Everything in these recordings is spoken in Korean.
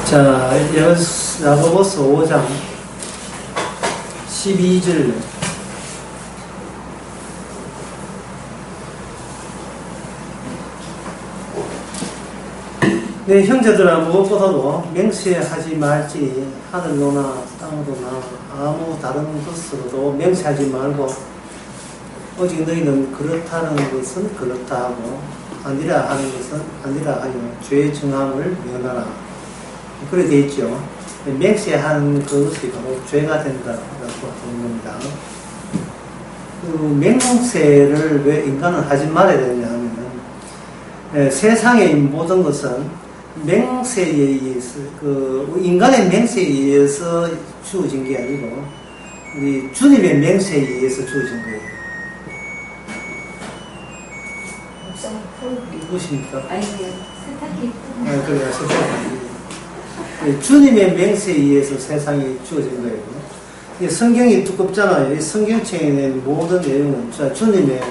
자, 야고보서 5장 12절. 네, 형제들아, 무엇보다도 맹세하지 말지. 하늘로나 땅으로나 아무 다른 것으로도 맹세하지 말고, 오직 너희는 그렇다는 것은 그렇다 하고 아니라 하는 것은 아니라 하여 죄의 정함을 면하라. 그래 되어 있죠. 맹세한 그것이 바로 죄가 된다라고 하는 겁니다. 그 맹세를 왜 인간은 하지 말아야 되냐 하면은, 세상의 모든 것은 맹세에 의해서, 인간의 맹세에 의해서 주어진 게 아니고 우리 주님의 맹세에 의해서 주어진 거예요. 누구십니까? 아니, 세탁기. 그래요. 세탁기. 주님의 맹세에 의해서 세상이 주어진 거예요. 성경이 두껍잖아요. 성경책에 있는 모든 내용은 주님의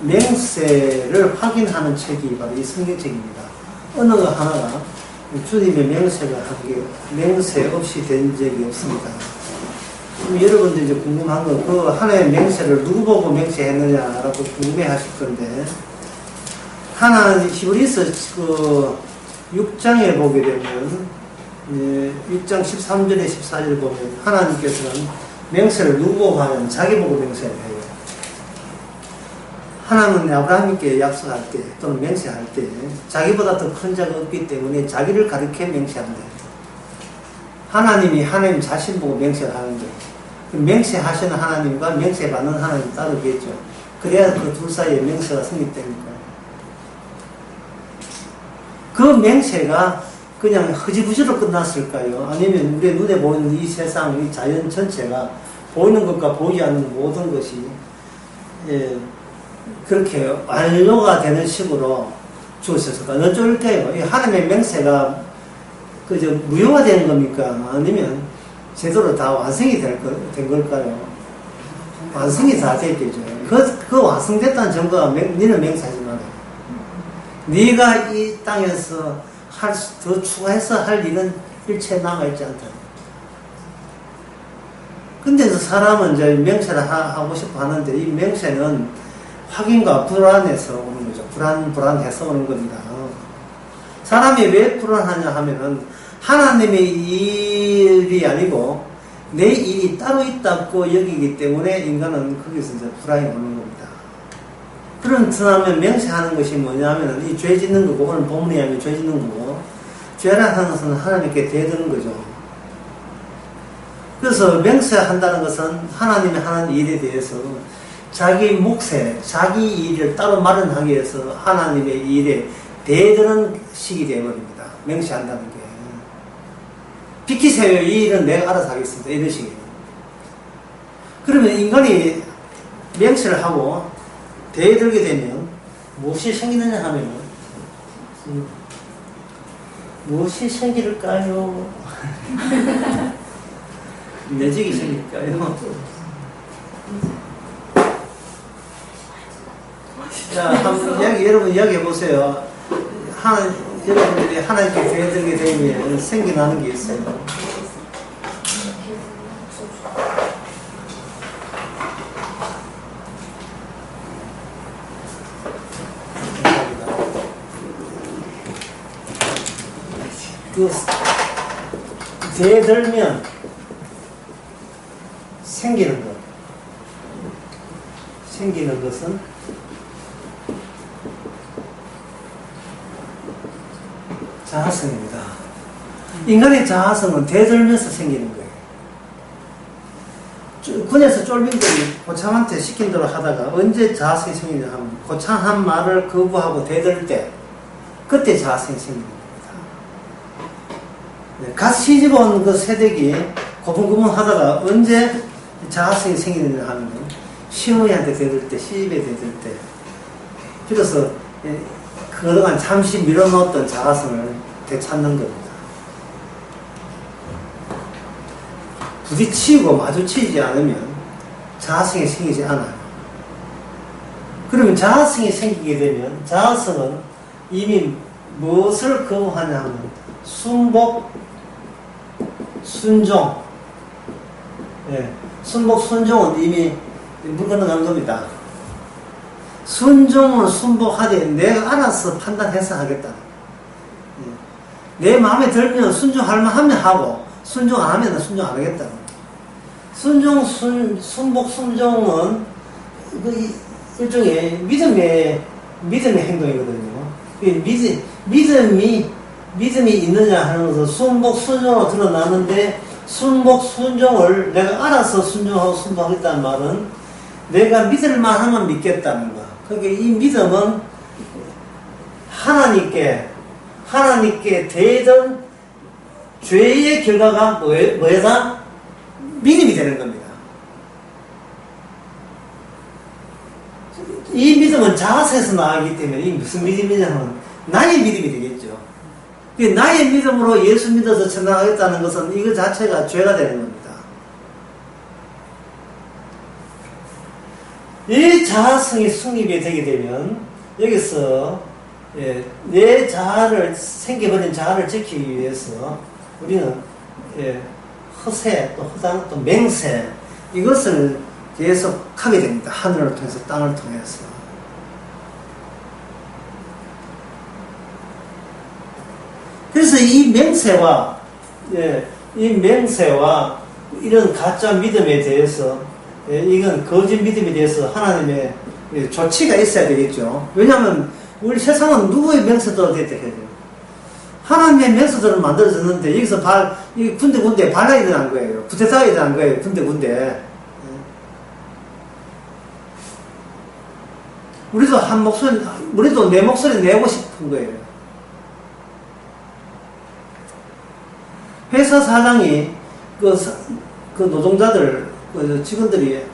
맹세를 확인하는 책이 바로 이 성경책입니다. 어느 거 하나가 주님의 맹세가 맹세 없이 된 적이 없습니다. 그럼 여러분들 이제 궁금한 거, 그 하나의 맹세를 누구 보고 맹세했느냐라고 궁금해 하실 건데, 히브리서 6장에 보게 되면, 6장 13절에 14절 보면 하나님께서는 맹세를 누구 보고 하면 자기 보고 맹세를 해요. 하나님은 아브라함께 약속할 때 또는 맹세할 때 자기보다 더 큰 자가 없기 때문에 자기를 가리켜 맹세한다. 하나님 자신 보고 맹세를 하는 거예요. 맹세하시는 하나님과 맹세받는 하나님 따르겠죠. 그래야 그 둘 사이에 맹세가 성립됩니까? 그 맹세가 그냥 허지부지로 끝났을까요? 아니면 우리 눈에 보이는 이 세상, 이 자연 전체가 보이는 것과 보이지 않는 모든 것이 그렇게 완료가 되는 식으로 주어졌을까? 어쩔 때요. 이 하나님의 맹세가 그저 무효가 되는 겁니까? 아니면 제대로 다 완성이 된 걸까요? 완성이 다 됐겠죠. 그 완성됐다는 증거가 너는 맹세하지 마라. 네가 이 땅에서 더 추가해서 할 일은 일체 남아있지 않다. 근데 사람은 이제 맹세를 하고 싶어 하는데, 이 맹세는 확인과 불안해서 오는 거죠. 불안해서 오는 겁니다. 사람이 왜 불안하냐 하면은 하나님의 일이 아니고 내 일이 따로 있다고 여기기 때문에 인간은 거기서 이제 불안이 오는 겁니다. 그렇다면 맹세하는 것이 뭐냐면 이 죄 짓는 거고, 오늘 본문에 하면 죄 짓는 거고, 죄라는 것은 하나님께 대드는 거죠. 그래서 맹세한다는 것은 하나님이 하는 일에 대해서 자기 몫에, 자기 일을 따로 마련하기 위해서 하나님의 일에 대드는 식이 되어버립니다. 맹세한다는 게. 비키세요. 이 일은 내가 알아서 하겠습니다. 이런 식이에요. 그러면 인간이 맹세를 하고 대들게 되면 무엇이 생기느냐 하면, 무엇이 생길까요? 매직이 생길까요? 자, 여러분 이야기해 보세요. 여러분들이 하나님께 대들게 되면 생겨나는 게 있어요. 대들면 생기는 것. 생기는 것은 자아성입니다. 인간의 자아성은 대들면서 생기는 거예요. 군에서 쫄병들이 고창한테 시킨 대로 하다가 언제 자아성이 생기냐 하면 고창한 말을 거부하고 대들 때, 그때 자아성이 생기는 겁니다. 갓 시집 온 그 새댁이 고분고분 하다가 언제 자아성이 생기느냐 하면 시어머니한테 대들 때, 시집에 대들 때, 그래서 그동안 잠시 밀어넣었던 자아성을 되찾는 겁니다. 부딪히고 마주치지 않으면 자아성이 생기지 않아요. 그러면 자아성이 생기게 되면 자아성은 이미 무엇을 거부하냐면 순복, 순종. 예, 순복, 순종은 이미 물 건너간 겁니다. 순종을 순복하되 내가 알아서 판단해서 하겠다. 내 마음에 들면 순종할 만하면 하고 순종 안 하면 순종 안 하겠다. 순종, 순복, 순종은 일종의 믿음의 행동이거든요. 믿음이 있느냐 하는 것은 순복, 순종으로 드러나는데 순복, 순종을 내가 알아서 순종하고 순복하겠다는 말은 내가 믿을 만하면 믿겠다는 거. 그러니까 이 믿음은 하나님께 대던 죄의 결과가 뭐다? 믿음이 되는 겁니다. 이 믿음은 자아에서 나가기 때문에 이 무슨 믿음이냐면 나의 믿음이 되겠죠. 나의 믿음으로 예수 믿어서 천당 가겠다는 것은 이거 자체가 죄가 되는 겁니다. 이 자아성이 성립이 되게 되면 여기서 내 자아를 생겨버린 자아를 지키기 위해서 우리는 허세 또 허당 또 맹세 이것을 계속 하게 됩니다. 하늘을 통해서 땅을 통해서. 그래서 이 맹세와 이런 가짜 믿음에 대해서 이건 거짓 믿음에 대해서 하나님의 조치가 있어야 되겠죠. 왜냐하면 우리 세상은 누구의 맹세도 대택해야 돼요. 하나님의 맹세들을 만들어졌는데 여기서 군데 발라야 되는 거예요. 구태타야 되는 거예요. 군데. 우리도 내 목소리 내고 싶은 거예요. 회사 사장이 그 노동자들, 직원들이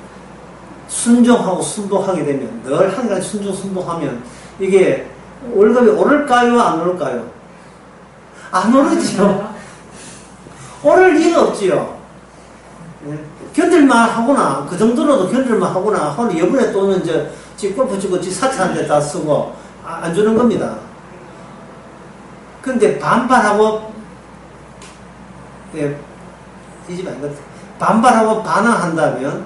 순종하고 순복하게 되면, 늘 한 가지 순종하면, 이게 월급이 오를까요? 안 오를까요? 안 오르지요. 오를 리가 없지요. 견딜만 하구나. 그 정도로도 견딜만 하구나. 하는 여분에 또는 지 골프 치고 지 사차한테 다 쓰고, 안 주는 겁니다. 근데 반발하고, 이 집 아닌 반발하고 반항한다면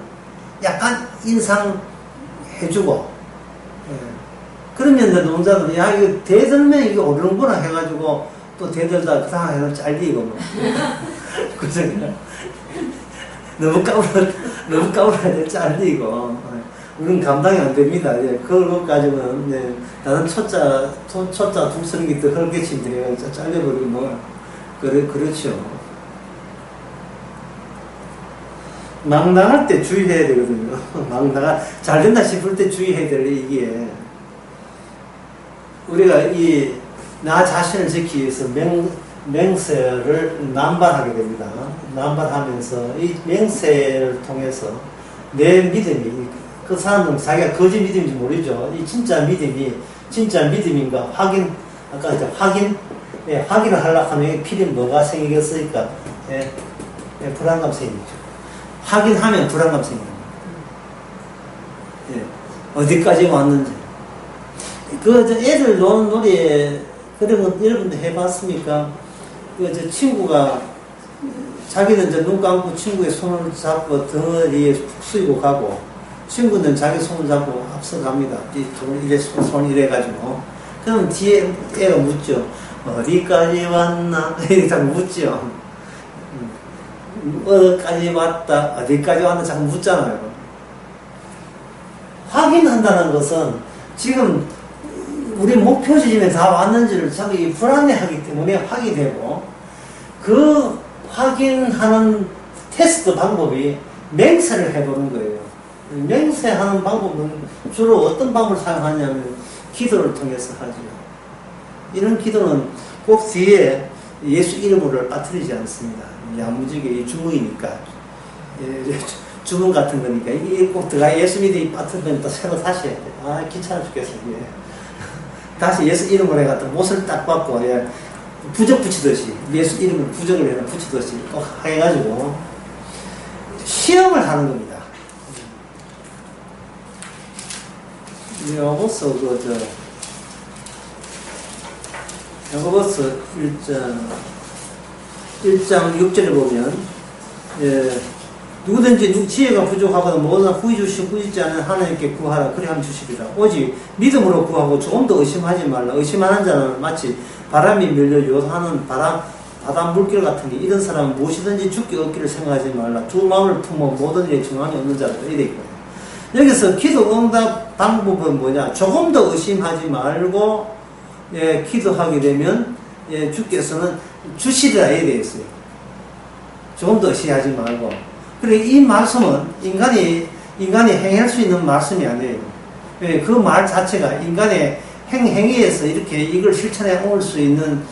약간 인상해주고, 그러면 노동자들은 야 이거 대들면 이게 오르는구나 해가지고 또 대들다 그 상황에서 잘리고 뭐. 그래서 너무 까불어야 잘리고 우리는 감당이 안 됩니다. 그걸 가지고는 나는 초짜 둘성이 또 헐게친데 잘려버리고 뭐 그렇죠. 막 나갈 때 주의해야 되거든요. 잘 된다 싶을 때 주의해야 될 이게 우리가 나 자신을 지키기 위해서 맹세를 남발하게 됩니다. 남발하면서 이 맹세를 통해서 내 믿음이 그 사람은 자기가 거짓 믿음인지 모르죠. 이 진짜 믿음인가 아까 이제 확인을 하려고 하면 필히 뭐가 생기겠으니까 불안감 생기죠. 확인하면 불안감 생깁니다. 어디까지 왔는지. 애들 노는 놀이, 그런 거 여러분들 해봤습니까? 친구가, 자기는 눈 감고 친구의 손을 잡고 덩어리에 푹 숙이고 가고, 친구는 자기 손을 잡고 앞서갑니다. 손 이래가지고. 그럼 뒤에 애가 묻죠. 어디까지 왔나? 이렇게 자꾸 묻죠. 어디까지 왔다, 어디까지 왔나 자꾸 묻잖아요. 확인한다는 것은 지금 우리 목표 지점에 다 왔는지를 자꾸 불안해하기 때문에 확인되고, 그 확인하는 테스트 방법이 맹세를 해보는 거예요. 맹세하는 방법은 주로 어떤 방법을 사용하냐면 기도를 통해서 하죠. 이런 기도는 꼭 뒤에 예수 이름을 빠뜨리지 않습니다. 야무지게 주문이니까, 주문 같은 거니까 이게 꼭 들어가 예수 믿음이 빠뜨리면 또 새로 다시 해야 돼. 귀찮아 죽겠어. 다시 예수 이름을 해가 또 못을 딱 받고 부적 붙이듯이 예수 이름을 부적을 해서 붙이듯이 꼭 해가지고 시험을 하는 겁니다. 요것서 야고보서 1장 6절에 보면, 예, 누구든지 지혜가 부족하거나 뭐나 후히 주시고 꾸짖지 않은 하나님께 구하라. 그리 하면 주시리라. 오직 믿음으로 구하고 조금 더 의심하지 말라. 의심하는 자는 마치 바람이 밀려 요동하는 바다 물결 같으니 이런 사람은 무엇이든지 죽기 얻기를 생각하지 말라. 두 마음을 품어 모든 일에 정함이 없는 자들. 이래 있고요. 여기서 기도 응답 방법은 뭐냐? 조금 더 의심하지 말고, 예, 기도하게 되면, 예, 주께서는 주시리라. 이래 있어요. 조금 더 의심하지 말고. 그리고 이 말씀은 인간이 행할 수 있는 말씀이 아니에요. 예, 그 말 자체가 인간의 행위에서 이렇게 이걸 실천해 올 수 있는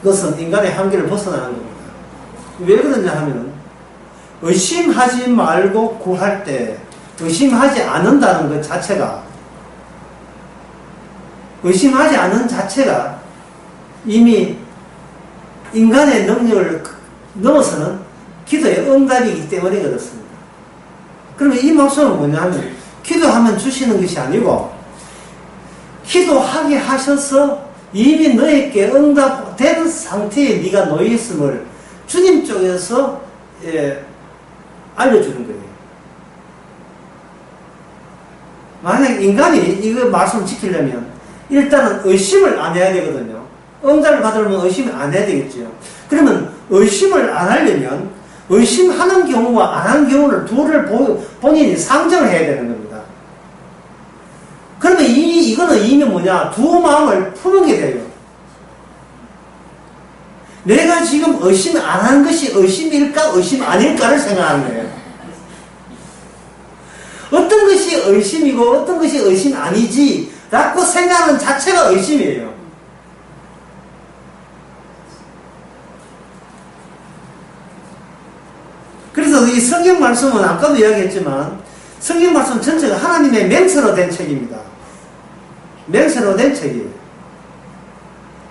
그것은 인간의 한계를 벗어나는 겁니다. 왜 그러냐 하면, 의심하지 말고 구할 때, 의심하지 않는다는 것 자체가, 의심하지 않는 자체가 이미 인간의 능력을 넘어서는 기도의 응답이기 때문에 그렇습니다. 그러면 이 말씀은 뭐냐 하면, 기도하면 주시는 것이 아니고, 기도하게 하셔서 이미 너에게 응답된 상태에 네가 놓여 있음을 주님 쪽에서, 예, 알려주는 거예요. 만약 인간이 이거 말씀을 지키려면 일단은 의심을 안 해야 되거든요. 응답을 받으려면 의심을 안 해야 되겠죠. 그러면 의심을 안 하려면 의심하는 경우와 안 하는 경우를 둘을 본인이 상정을 해야 되는 겁니다. 그러면 이거는 이미 뭐냐? 두 마음을 푸는 게 돼요. 내가 지금 의심 안 하는 것이 의심일까, 의심 아닐까를 생각하는 거예요. 어떤 것이 의심이고 어떤 것이 의심 아니지 라고 생각하는 자체가 의심이에요. 그래서 이 성경 말씀은 아까도 이야기했지만 성경 말씀 전체가 하나님의 맹세로 된 책입니다. 맹세로 된 책이에요.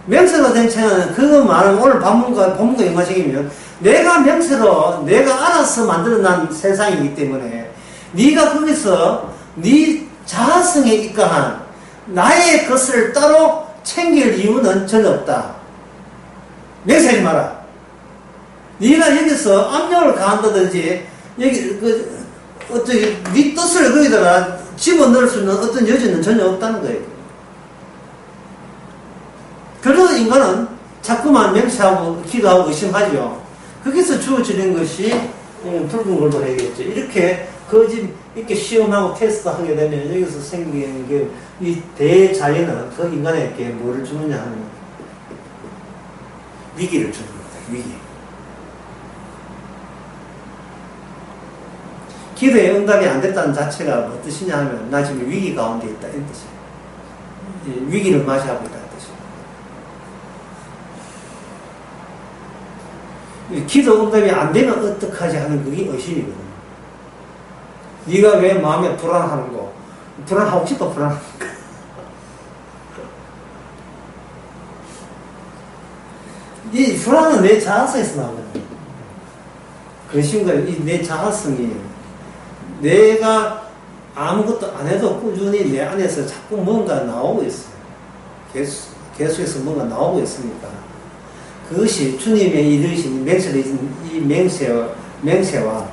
맹세로 된 책은 그 말은 오늘 본문과 연관식이면 내가 맹세로 내가 알아서 만들어난 세상이기 때문에 네가 거기서 네 자아성에 입각한 나의 것을 따로 챙길 이유는 전혀 없다. 맹세하지 마라. 네가 여기서 압력을 가한다든지 여기 어떻게 네 뜻을 거기다가 집어넣을 수 있는 어떤 여지는 전혀 없다는 거예요. 그런 인간은 자꾸만 맹세하고 기도하고 의심하죠. 거기서 주어지는 것이 붉은 걸로 해야겠죠. 이렇게 거짓 이렇게 시험하고 테스트하게 되면 여기서 생기는 게 이 대자연은 그 인간에게 뭐를 주느냐 하면 위기를 주는 겁니다. 위기. 기도의 응답이 안 됐다는 자체가 뭐 뜻이냐 하면 나 지금 위기 가운데 있다 이런 뜻이에요. 위기를 맞이하고 있다 이 뜻이에요. 기도 응답이 안 되면 어떡하지 하는 그게 의심이거든요. 네가 왜 마음에 불안하는 거? 불안하고 싶어 불안한 거. 이 불안은 내 자아성에서 나오거든요. 그것인가 내 자아성이 내가 아무것도 안 해도 꾸준히 내 안에서 자꾸 뭔가 나오고 있어요. 계속해서 뭔가 나오고 있으니까 그것이 주님의 이르신 맹세를 이 맹세와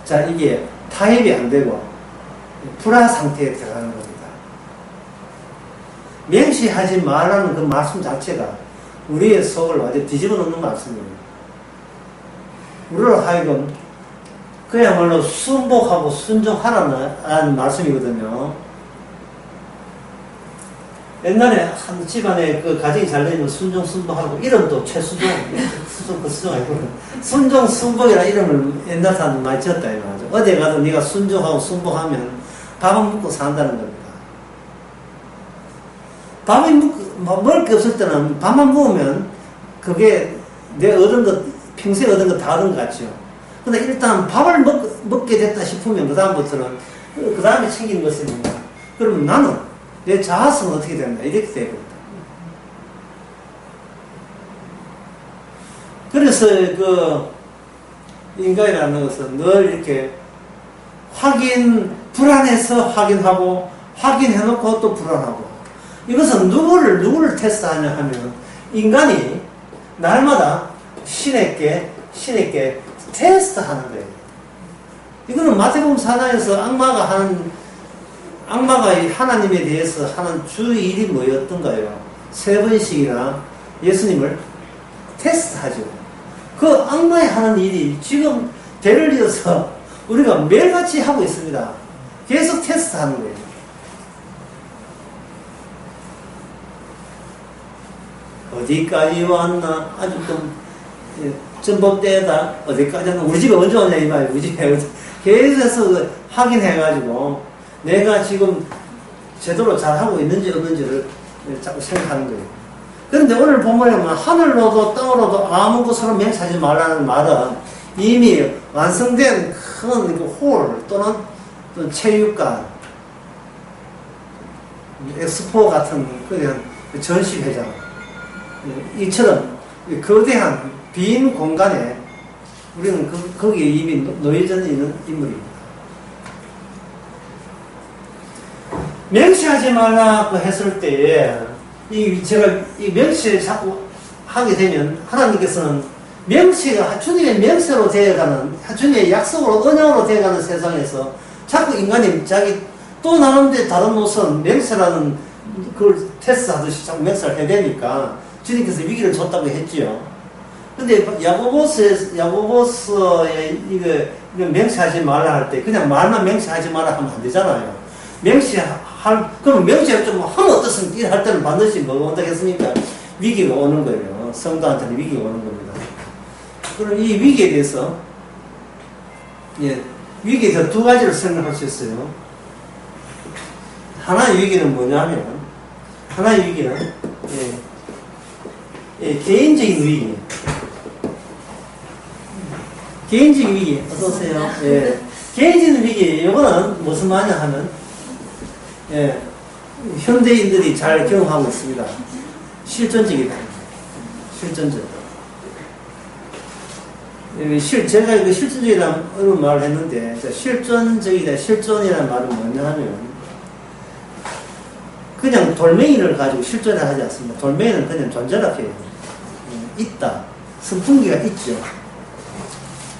자 이게 타협이 안 되고 불안 상태에 들어가는 겁니다. 맹세하지 말라는 그 말씀 자체가 우리의 속을 완전히 뒤집어 놓는 말씀이에요. 우리로 하여금 그야말로 순복하고 순종하라는 말씀이거든요. 옛날에 한 집안에 그 가정이 잘 되면 순종, 순복하고 이름도 최수종, 수종, 그 수종 아니고 순종, 순복이라는 이름을 옛날 사람들 많이 지었다 이 말이죠. 어디 가도 네가 순종하고 순복하면 밥은 먹고 산다는 겁니다. 밥이 먹을 게 없을 때는 밥만 먹으면 그게 내 얻은 것, 평소에 얻은 거 다 얻은 것 같죠. 근데 일단 밥을 먹게 됐다 싶으면 그다음부터는 그 다음에 챙기는 것이 뭔가 그러면 나는 내 자아성은 어떻게 된다 이렇게 되거든. 그래서 그 인간이라는 것은 늘 이렇게 불안해서 확인하고 확인해놓고 또 불안하고 이것은 누구를 테스트하냐 하면 인간이 날마다 신에게 테스트하는 거예요. 이거는 마태복음 4장에서 악마가 하나님에 대해서 하는 주 일이 뭐였던가요? 3번씩이나 예수님을 테스트하죠. 그 악마의 하는 일이 지금 대를 이어서 우리가 매일같이 하고 있습니다. 계속 테스트하는 거예요. 어디까지 왔나? 아직도 전봇대에다 어디까지 왔나? 우리 집에 언제 왔냐 이 말이에요. 우리 집에 계속해서 확인해가지고 내가 지금 제대로 잘하고 있는지 없는지를 자꾸 생각하는 거예요. 그런데 오늘 본문에 하늘로도 땅으로도 아무 것으로 맹세하지 말라는 말은 이미 완성된 큰 홀 또는 체육관, 엑스포 같은 그런 전시회장 이처럼 거대한 빈 공간에 우리는 거기에 이미 놓여져 있는 인물입니다. 명시하지 말라고 했을 때에 제가 이 명시를 자꾸 하게 되면 하나님께서는 명시가 주님의 명세로 되어가는 주님의 약속으로 언약으로 되어가는 세상에서 자꾸 인간이 자기 또 나름대로 다른 노선 명세라는 그걸 테스트하듯이 자꾸 명세를 해야 되니까 주님께서 위기를 줬다고 했지요. 근데 야고보서에 이거 명시하지 말라 할 때 그냥 말만 명시하지 말라 하면 안 되잖아요. 그럼 명시를 좀 하면 어떻습니까? 일할 때는 반드시 뭐가 온다겠습니까? 위기가 오는 거예요. 성도한테는 위기가 오는 겁니다. 그럼 이 위기에 대해서, 위기에 대해서 두 가지를 생각할 수 있어요. 하나의 위기는 뭐냐면, 개인적인 위기. 개인적인 위기, 어서오세요. 개인적인 위기, 이거는 무슨 말이냐 하면, 현대인들이 잘 경험하고 있습니다. 실존적이다. 실존적. 제가 이거 실존적이라는 말을 했는데, 실존적이다, 실존이라는 말은 뭐냐 하면, 그냥 돌멩이를 가지고 실존을 하지 않습니다. 돌멩이는 그냥 존재라 해요. 있다. 선풍기가 있죠.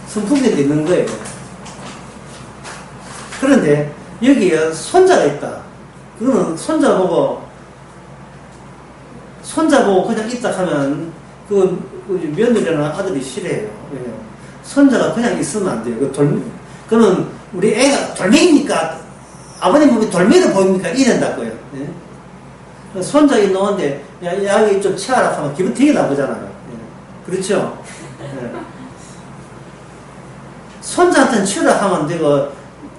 선풍기도 있는 거예요. 그런데 여기에 손자가 있다. 그거는 손자 보고 그냥 있다 하면 며느리나 아들이 싫어해요. 손자가 그냥 있으면 안 돼요. 그는 우리 애가 돌멩이니까 아버님 보면 돌멩이도 보입니까? 이런다고요. 손자 있는데 여기 좀 치워라 하면 기분 되게 나쁘잖아요. 그렇죠? 손자한테는 치우라 하면 내가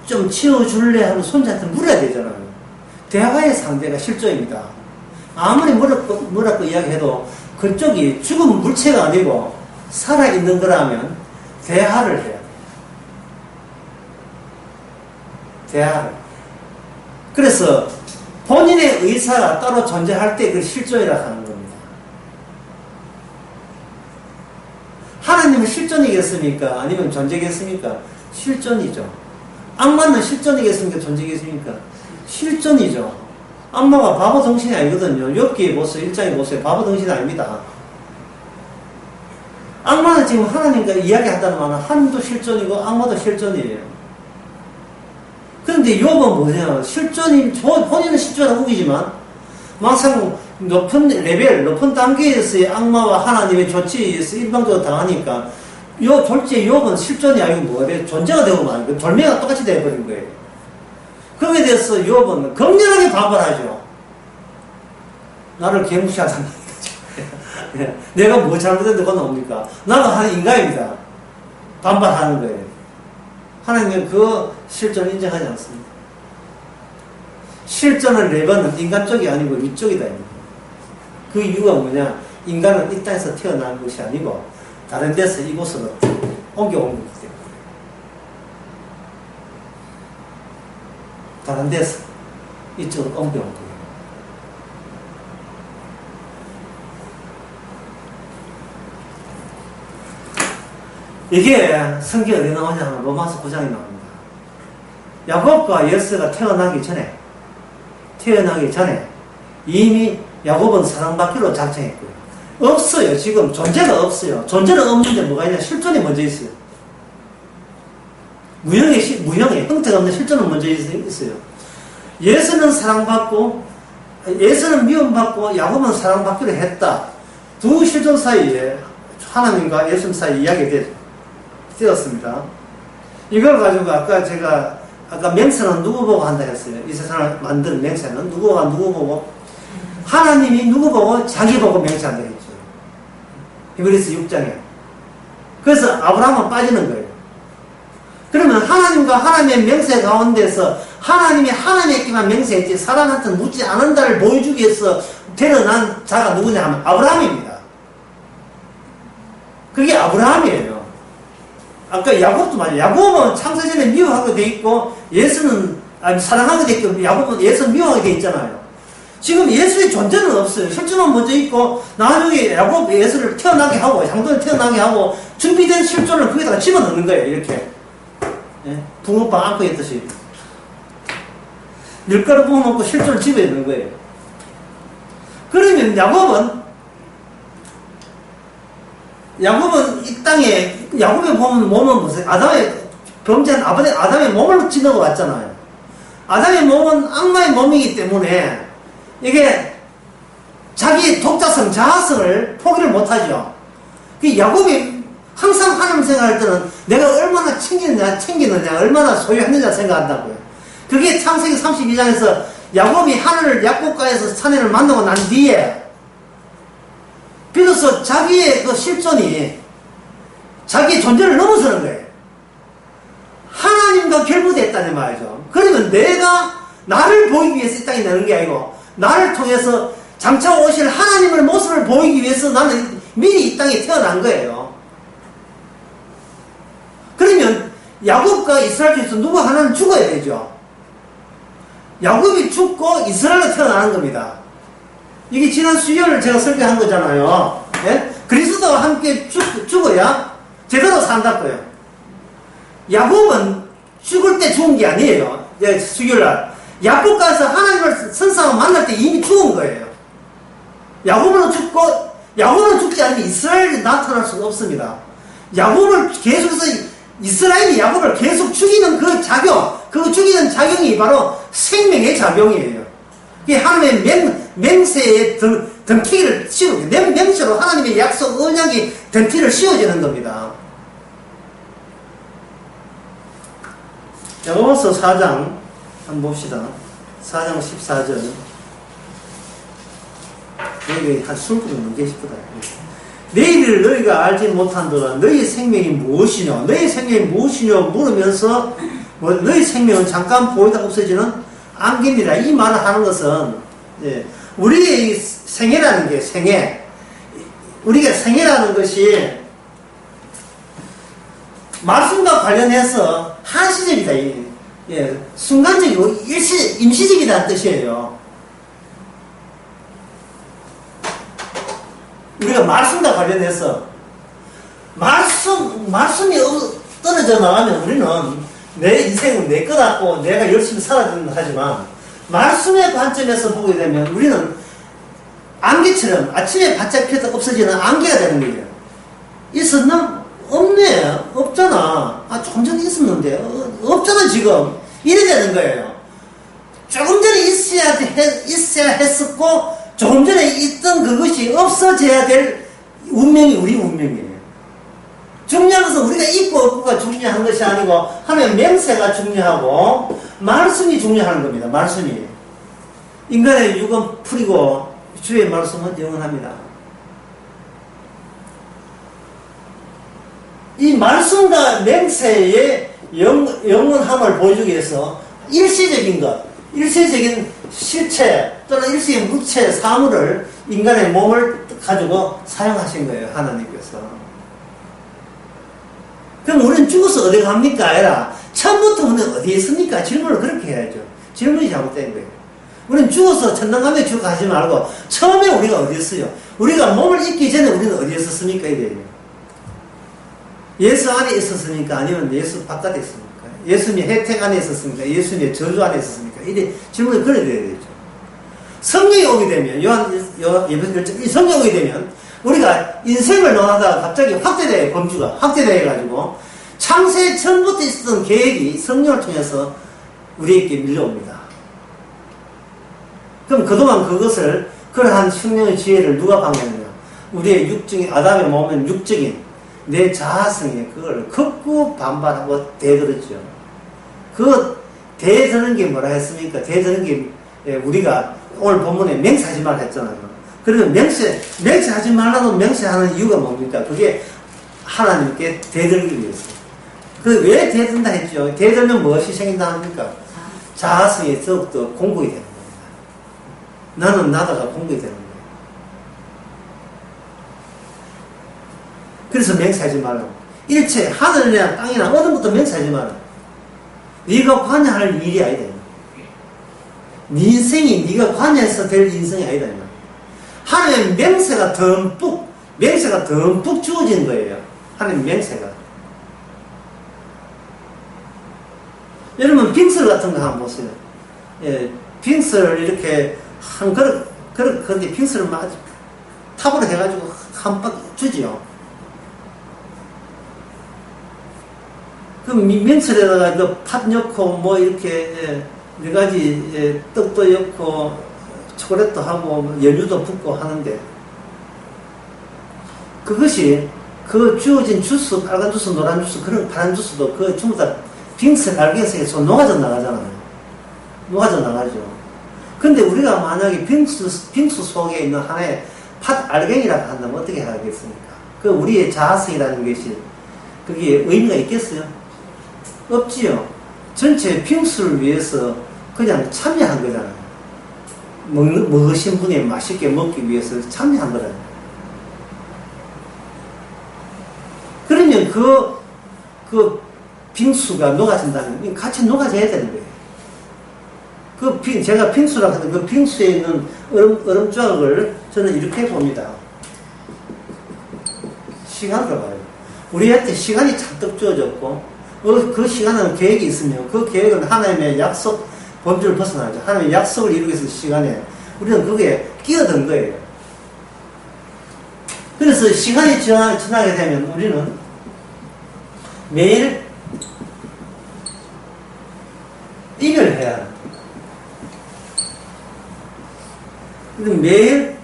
좀 치워줄래 하면 손자한테 물어야 되잖아요. 대화의 상대가 실존입니다. 아무리 뭐라고 이야기해도 그쪽이 죽은 물체가 아니고 살아있는 거라면 대화를 해야 돼요. 대화를. 그래서 본인의 의사가 따로 존재할 때 그걸 실존이라고 하는 겁니다. 하나님은 실존이겠습니까? 아니면 존재겠습니까? 실존이죠. 악마는 실존이겠습니까? 존재겠습니까? 실존이죠. 악마가 바보 정신이 아니거든요. 욥기 보세요. 1장에 보세요. 바보 정신이 아닙니다. 악마는 지금 하나님과 이야기한다는 말은 하나님도 실존이고 악마도 실존이에요. 그런데 욥은 뭐냐? 본인은 실존한 우기지만 막상 높은 레벨, 높은 단계에서의 악마와 하나님의 조치에 의해서 일방적으로 당하니까 졸지에 욥은 실존이 아니고 뭐예요? 존재가 되고 말고 돌멩이가 똑같이 되어버린 거예요. 거기에 대해서 욥은 격렬하게 반발하죠. 나를 개무시하잖아. 내가 뭐 잘못했는데 그건 뭡니까? 나는 한 인간입니다. 반발하는 거예요. 하나님은 그 실존을 인정하지 않습니다. 실존을 내거는 인간 쪽이 아니고 위쪽이다. 그 이유가 뭐냐? 인간은 이 땅에서 태어난 것이 아니고 다른 데서 이곳으로 옮겨온 거기 때문에. 다른 데서 이쪽으로 옮겨온 거예요. 이게 성경에 어디 나오냐 하면 로마서 9장에 나옵니다. 야곱과 여세가 태어나기 전에 이미 야곱은 사랑받기로 작정했고요. 없어요. 지금 존재가 없어요. 존재는 없는데 뭐가 있냐? 실존이 먼저 있어요. 무형의 형태가 없는 실존은 먼저 있어요. 예수는 사랑받고 예수는 미움받고 야곱은 사랑받기로 했다. 두 실존 사이에 하나님과 예수님 사이 이야기가 되었습니다. 이걸 가지고 아까 맹세는 누구 보고 한다 했어요. 이 세상을 만든 맹세는 누구 보고 하나님이 누구 보고 자기 보고 맹세한다 했죠. 히브리서 6장에. 그래서 아브라함은 빠지는 거예요. 그러면 하나님과 하나님의 맹세 가운데서 하나님이 하나님에게만 맹세했지 사람한테는 묻지 않은다를 보여주기 위해서 데려난 자가 누구냐 하면 아브라함입니다. 그게 아브라함이에요. 아까 야곱도 말이에요. 야곱은 창세전에 미워하게 돼 있고 예수는 사랑하게 돼 있고 야곱은 예수는 미워하게 돼 있잖아요. 지금 예수의 존재는 없어요. 실존은 먼저 있고 나중에 야곱 예수를 태어나게 하고 장도를 태어나게 하고 준비된 실존을 거기다가 집어넣는 거예요. 이렇게 예? 붕어빵 안고 있듯이 밀가루 부어놓고 실존을 집어넣는 거예요. 그러면 야곱은 이 땅에 야곱의 몸은 무슨 아담의 범죄한 아담의 몸을 지나고 왔잖아요. 아담의 몸은 악마의 몸이기 때문에 이게 자기 독자성, 자아성을 포기를 못하죠. 그 야곱이 항상 하나님 생각할 때는 내가 얼마나 챙기느냐, 얼마나 소유했느냐 생각한다고요. 그게 창세기 32장에서 야곱이 하늘을 약국가에서 사내를 만나고 난 뒤에 비로소 자기의 그 실존이 자기의 존재를 넘어서는 거예요. 하나님과 결부됐다는 말이죠. 그러면 내가 나를 보이기 위해서 이 땅에 내는 게 아니고 나를 통해서 장차 오실 하나님의 모습을 보이기 위해서 나는 미리 이 땅에 태어난 거예요. 그러면 야곱과 이스라엘 중에서 누구 하나는 죽어야 되죠. 야곱이 죽고 이스라엘로 태어나는 겁니다. 이게 지난 수요일 제가 설교한 거잖아요. 예? 그리스도와 함께 죽어야 제대로 산다고요. 야곱은 죽을 때 죽은 게 아니에요. 예, 수요일날 야곱 가서 하나님을 선상을 만날 때 이미 죽은 거예요. 야곱은 죽지 않으면 이스라엘이 나타날 수가 없습니다. 야곱을 계속해서 이스라엘이 야곱을 계속 죽이는 그 죽이는 작용이 바로 생명의 작용이에요. 이게 하나님의 맹세의 덩티를 씌우고, 맹세로 하나님의 약속, 언약이 덩티를 씌워지는 겁니다. 야고보서 4장 한번 봅시다. 4장 14절. 여기 한 20분 넘게 싶다. 내일을 너희가 알지 못한도다. 너희 생명이 무엇이냐? 너희 생명이 무엇이냐? 물으면서 너희 생명은 잠깐 보이다 없어지는 안개입니다. 이 말을 하는 것은 우리의 생애라는 게 우리가 생애라는 것이 말씀과 관련해서 한시적이다. 순간적이고 임시적이다는 뜻이에요. 우리가 말씀과 관련해서 말씀이 떨어져 나가면 우리는 내 인생은 내 것 같고 내가 열심히 살아야 된다 하지만 말씀의 관점에서 보게 되면 우리는 안개처럼 아침에 바짝 폈다 없어지는 안개가 되는 거예요. 있었나? 없네. 없잖아. 조금 전에 있었는데 없잖아 지금. 이래 되는 거예요. 조금 전에 있어야 했었고 조금 전에 있던 그것이 없어져야 될 운명이 우리 운명이에요. 중요한 것은 우리가 있고 없고가 중요한 것이 아니고 하나님의 맹세가 중요하고 말씀이 중요한 겁니다. 말씀이. 인간의 육은 풀이고 주의 말씀은 영원합니다. 이 말씀과 맹세의 영원함을 보여주기 위해서 일시적인 실체 또는 일시적인 물체, 사물을 인간의 몸을 가지고 사용하신 거예요. 하나님께서. 그럼 우리는 죽어서 어디 갑니까? 아니라 처음부터 우리는 어디에 있습니까? 질문을 그렇게 해야죠. 질문이 잘못된 거예요. 우리는 죽어서 천당감에 죽어 가지 말고 처음에 우리가 어디였어요? 우리가 몸을 잊기 전에 우리는 어디에 있었습니까? 이래요. 예수 안에 있었습니까? 아니면 예수 바깥에 있습니까? 예수님의 혜택 안에 있었습니까? 예수님의 저주 안에 있었습니까? 이래 질문을 그려야 되죠. 성령이 오게 되면, 예배서 1장, 성령이 오게 되면, 우리가 인생을 논하다가 갑자기 확대돼, 범주가 확대돼가지고, 창세 전부터 있었던 계획이 성령을 통해서 우리에게 밀려옵니다. 그럼 그동안 그것을, 그러한 성령의 지혜를 누가 방해하느냐? 우리의 육적인, 아담의 몸은 육적인 내 자아성에 그걸 극구 반발하고 대들었죠. 그 대드는 게 뭐라 했습니까? 대드는 게 우리가 오늘 본문에 맹세하지 말라 했잖아요. 그러면 맹세하지 말라도 맹세하는 이유가 뭡니까? 그게 하나님께 대들기 위해서. 그 왜 대든다 했죠? 대들면 무엇이 생긴다 합니까? 자아성이 더욱더 공급이 되는 겁니다. 나는 나다가 공급이 되는 거예요. 그래서 맹세하지 말라고. 일체 하늘이나 땅이나 어떤 것도 맹세하지 마라. 네가 관여할 일이 아니다. 네 인생이 네가 관여해서 될 인생이 아니다. 하나님의 맹세가 듬뿍 주어진 거예요. 하나님 맹세가. 여러분 빙술 같은 거 한번 보세요. 예, 빙술 이렇게 한 그런데 빙술을 막 탑으로 해가지고 한 바퀴 주지요. 그럼 맹술에다가 그 팥 넣고 뭐 이렇게 네 가지 떡도 넣고 초콜릿도 하고 연유도 붓고 하는데 그것이 그 주어진 주스, 빨간 주스, 노란 주스, 그런 파란 주스도 그 전부 다 빙술 알갱이에서 녹아져 나가잖아요. 녹아져 나가죠. 근데 우리가 만약에 빙수 속에 있는 하나의 팥 알갱이라고 한다면 어떻게 하겠습니까? 그 우리의 자아성이라는 것이 그게 의미가 있겠어요? 없지요. 전체 빙수를 위해서 그냥 참여한 거잖아요. 먹으신 분이 맛있게 먹기 위해서 참여한 거잖아요. 그러면 그 빙수가 녹아진다면 같이 녹아져야 되는 거예요. 제가 빙수라고 하는 그 빙수에 있는 얼음 조각을 저는 이렇게 봅니다. 시간으로 봐요. 우리한테 시간이 잔뜩 주어졌고, 그 시간은 계획이 있으면 그 계획은 하나님의 약속 범주를 벗어나죠. 하나님의 약속을 이루기 위해서 시간에 우리는 그게 끼어든 거예요. 그래서 시간이 지나게 되면 우리는 매일 이별해야 해요. 매일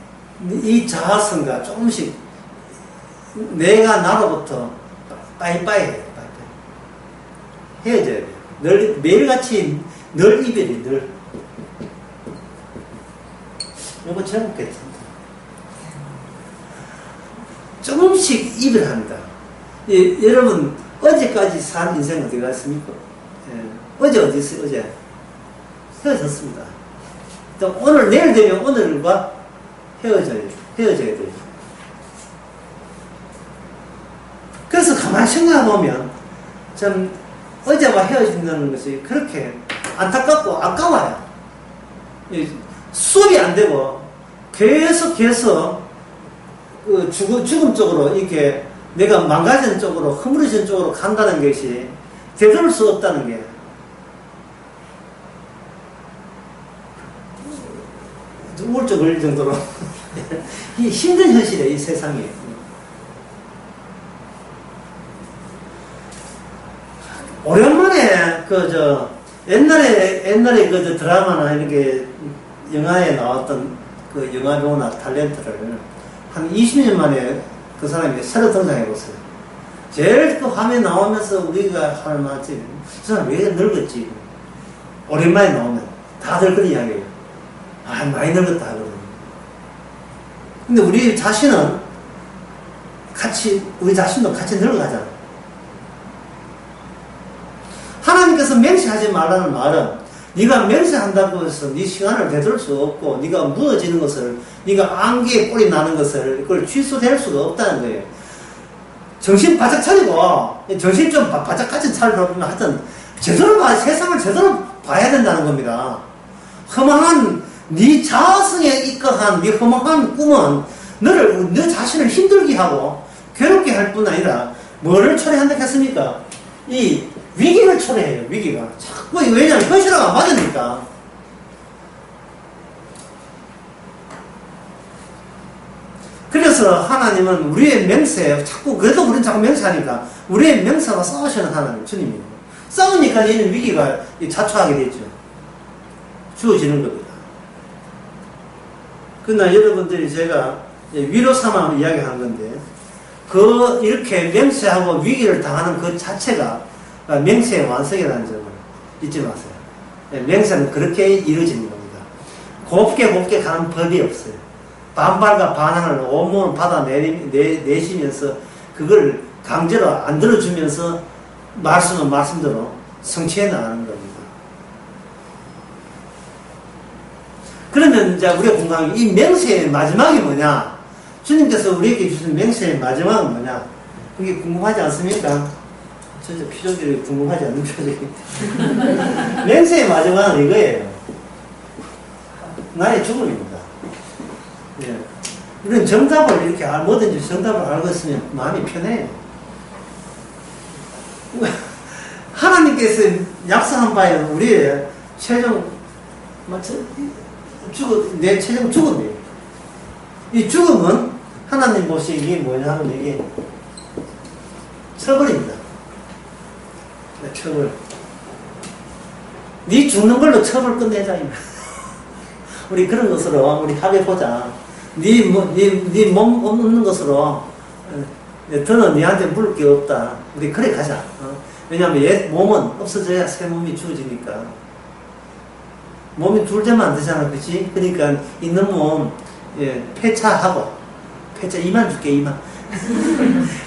이 자아성과 조금씩 내가 나로부터 빠이빠이 해요. 헤어져야 돼요. 매일같이 늘 이별이 늘. 이거 제목 괜찮다. 조금씩 이별합니다. 예, 여러분 어제까지 산 인생 어디 갔습니까? 예, 어제 어디 있어요? 어제 헤어졌습니다. 또 오늘 내일 되면 오늘과 헤어져야 돼요. 그래서 가만히 생각해보면 참 어제와 헤어진다는 것이 그렇게 안타깝고 아까워요. 수업이 안 되고 계속해서 그 죽음 쪽으로 이렇게 내가 망가진 쪽으로 허물어진 쪽으로 간다는 것이 되돌릴 수 없다는 게 우울증 걸릴 정도로 힘든 현실이에요. 이 세상에. 오랜만에 옛날에 그 드라마나 이렇게 영화에 나왔던 그 영화 배우나 탤런트를 한 20년 만에 그 사람이 새로 등장해 보세요. 제일 그 화면에 나오면서 우리가 할 말지, 저 사람 왜 늙었지? 오랜만에 나오면 다들 그런 이야기예요. 아, 많이 늙었다 하거든요. 근데 우리 자신은 우리 자신도 같이 늙어가잖아. 하나님께서 맹세하지 말라는 말은 네가 맹세한다고 해서 네 시간을 되돌릴 수 없고 네가 무너지는 것을, 네가 안개에 꼴이 나는 것을 그걸 취소될 수가 없다는 거예요. 정신 바짝 차리고 정신 좀 바짝 같이 차리면 하여튼 제대로 세상을 제대로 봐야 된다는 겁니다. 허망한 네 자아성에 입각한 네 허망한 꿈은 너 자신을 힘들게 하고 괴롭게 할 뿐 아니라 뭐를 초래한다 했습니까? 이 위기를 초래해요. 위기가 자꾸. 왜냐하면 현실화가 안 맞으니까. 그래서 하나님은 우리의 맹세, 자꾸, 그래도 우리는 자꾸 맹세하니까, 우리의 맹세와 싸우시는 하나님, 주님이에요. 싸우니까 얘는 위기가 자초하게 되죠. 주어지는 겁니다. 그러나 여러분들이 제가 위로 삼아 이야기한 건데, 이렇게 맹세하고 위기를 당하는 그 자체가 맹세의 완성이라는 점을 잊지 마세요. 맹세는 그렇게 이루어지는 겁니다. 곱게 가는 법이 없어요. 반발과 반항을 온몸을 받아내시면서 그걸 강제로 안 들어주면서 말씀은 말씀대로 성취해 나가는 겁니다. 그러면 이제 우리가 궁금한 게 이 맹세의 마지막이 뭐냐? 주님께서 우리에게 주신 맹세의 마지막은 뭐냐? 그게 궁금하지 않습니까? 진짜 표정들이 궁금하지 않는 표정이. 맹세의 마지막은 이거예요. 나의 죽음입니다. 예. 우리는 정답을 이렇게 뭐든지 정답을 알고 있으면 마음이 편해요. 하나님께서 약속한 바에 우리의 최종, 내 최종 죽음이에요. 이 죽음은 하나님 보시기에 뭐냐 하면 이게 처벌입니다. 처벌. 네 죽는 걸로 처벌 끝내자. 우리 그런 것으로 우리 합의보자. 네 몸 없는 것으로 더는 네한테 물을 게 없다. 우리 그래 가자. 왜냐하면 옛 몸은 없어져야 새 몸이 주어지니까. 몸이 둘째만 안 되잖아, 그치? 그러니까 있는 몸 폐차하고, 폐차 2만 줄게, 2만.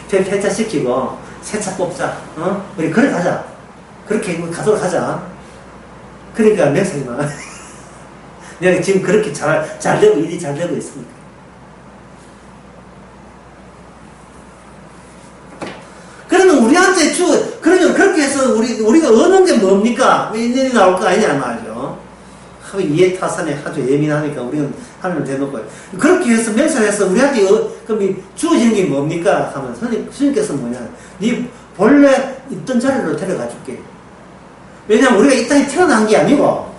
폐차시키고 새 차 뽑자. 우리 그래 가자. 그렇게 가도록 하자. 그러니까 맹세만. 내가 지금 그렇게 잘 되고 일이 잘 되고 있으니까. 그러면 우리한테 그러면 그렇게 해서 우리가 얻는 게 뭡니까? 일이 나올 거 아니냐 말이죠. 이해 타산에 아주 예민하니까 우리는 하나님을 대놓고 그렇게 해서 맹세를 해서 우리한테 그럼 주어지는 게 뭡니까? 하면 스님께서 뭐냐? 네 본래 있던 자리로 데려가 줄게. 왜냐면 우리가 이 땅에 태어난 게 아니고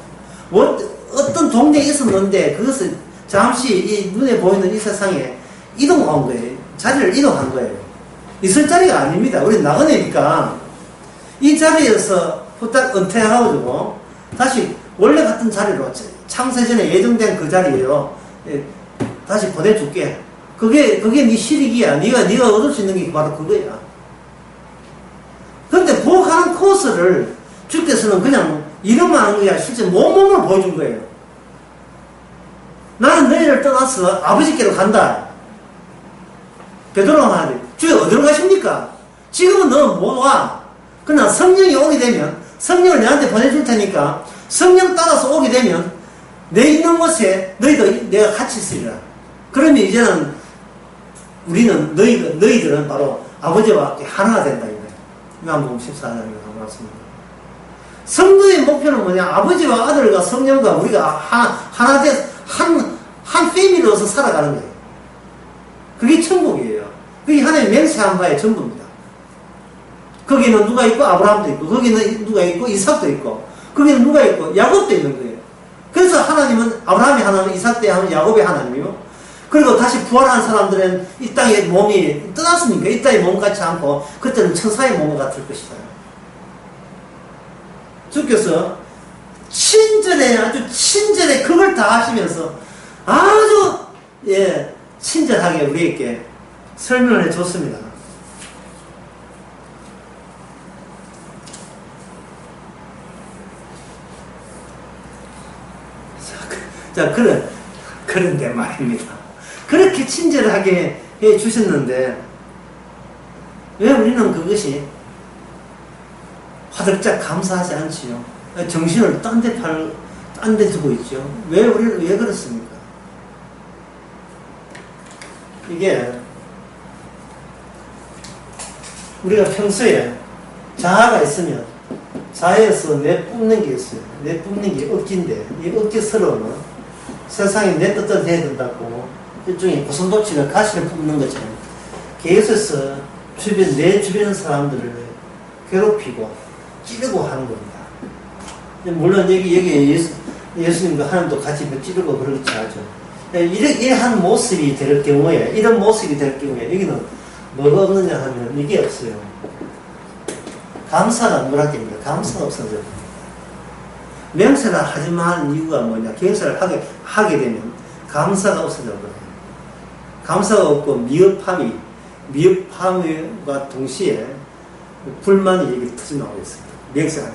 어떤 동네에 있었는데 그것을 잠시 이 눈에 보이는 이 세상에 이동한 거예요. 자리를 이동한 거예요. 있을 자리가 아닙니다. 우리 나그네니까 이 자리에서 후딱 은퇴하고 다시 원래 같은 자리로 창세전에 예정된 그 자리로 다시 보내줄게. 그게 네 실익이야. 네가 얻을 수 있는 게 바로 그거야. 그런데 그 가는 코스를 주께서는 그냥 이름만 하는 거야. 실제 몸을 보여준 거예요. 나는 너희를 떠나서 아버지께로 간다. 베드로가 말하되 주여 어디로 가십니까? 지금은 너 못 와. 그러나 성령이 오게 되면 성령을 내한테 보내줄 테니까 성령 따라서 오게 되면 내 있는 곳에 너희도 내가 같이 있으리라. 그러면 이제는 우리는 너희들은 바로 아버지와 하나가 된다. 요한복음 14장에 나왔습니다. 성도의 목표는 뭐냐? 아버지와 아들과 성령과 우리가 하나 한 패밀리로서 살아가는 거예요. 그게 천국이에요. 그게 하나님 맹세한 바의 전부입니다. 거기는 누가 있고 아브라함도 있고 거기는 누가 있고 이삭도 있고 거기는 누가 있고 야곱도 있는 거예요. 그래서 하나님은 아브라함의 하나님, 이삭 때 하나님, 야곱의 하나님이요. 그리고 다시 부활한 사람들은 이 땅의 몸이 떠났으니까 이 땅의 몸 같지 않고 그때는 천사의 몸 같을 것이다. 주께서 아주 친절에 그걸 다 하시면서 아주 친절하게 우리에게 설명을 해줬습니다. 자, 그런데 말입니다. 그렇게 친절하게 해 주셨는데, 왜 우리는 그것이 화들짝 감사하지 않지요? 정신을 딴 데 두고 있죠? 왜 그렇습니까? 이게, 우리가 평소에 자아가 있으면, 자아에서 내뿜는 게 있어요. 내뿜는 게 억지인데, 이 억지스러움은 세상에 내 뜻대로 해야 된다고 일종의 고슴도치가 가시를 뽑는 것처럼 계속해서 내 주변 사람들을 괴롭히고 찌르고 하는 겁니다. 물론 여기 예수님과 하나님도 같이 찌르고 그렇지 하죠. 이러한 모습이 될 경우에, 이런 모습이 될 경우에, 여기는 뭐가 없느냐 하면 이게 없어요. 감사가 누락됩니다. 감사가 없어져요. 명세를 하지 말 이유가 뭐냐? 경세를 하게 되면 감사가 없어져 버려요. 감사가 없고 미흡함과 동시에 불만이 여기 터져나오고 있습니다. 명세 안에.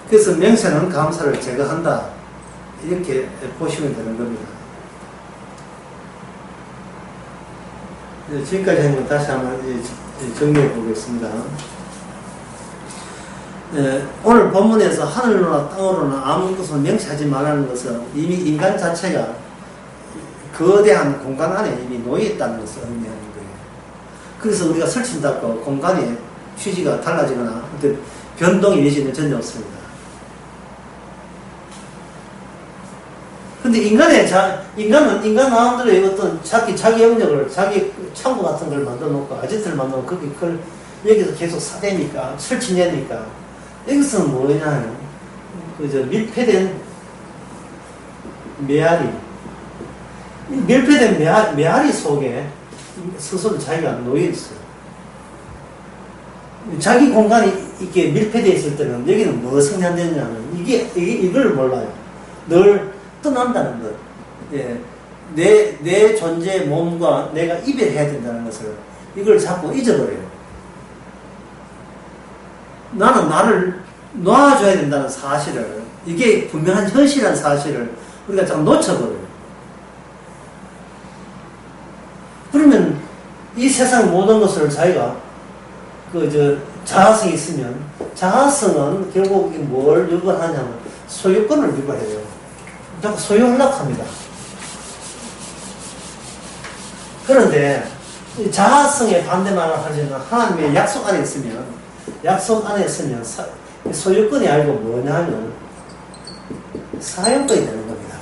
그래서 명세는 감사를 제거한다. 이렇게 보시면 되는 겁니다. 지금까지 한 건 다시 한번 정리해 보겠습니다. 오늘 본문에서 하늘로나 땅으로나 아무 것을 명시하지 말라는 것은 이미 인간 자체가 거대한 공간 안에 이미 놓여 있다는 것을 의미하는 거예요. 그래서 우리가 설친다고 공간의 취지가 달라지거나 어떤 변동이 일어지는 전혀 없습니다. 근데 인간은 인간 마음대로의 어떤 자기 영역을, 자기 창고 같은 걸 만들어 놓고, 아지트를 만들어 놓고, 그걸 여기서 계속 사대니까, 설치내니까, 여기서는 뭐냐, 밀폐된 메아리. 밀폐된 메아리 속에 스스로 자기가 놓여있어요. 자기 공간이 이렇게 밀폐되어 있을 때는 여기는 뭐 성장되냐면, 이걸 몰라요. 늘 떠난다는 것. 예. 내 존재 몸과 내가 이별해야 된다는 것을 이걸 자꾸 잊어버려요. 나는 나를 놔줘야 된다는 사실을, 이게 분명한 현실이라는 사실을 우리가 자꾸 놓쳐버려요. 그러면 이 세상 모든 것을 자기가 자아성이 있으면, 자아성은 결국 뭘 유발하냐면 소유권을 유발해요. 자꾸 소유하려고 합니다. 그런데 자아성에 반대만 하지만 하나님의 약속 안에 있으면 소유권이 아니고 뭐냐면 사용권이 되는 겁니다.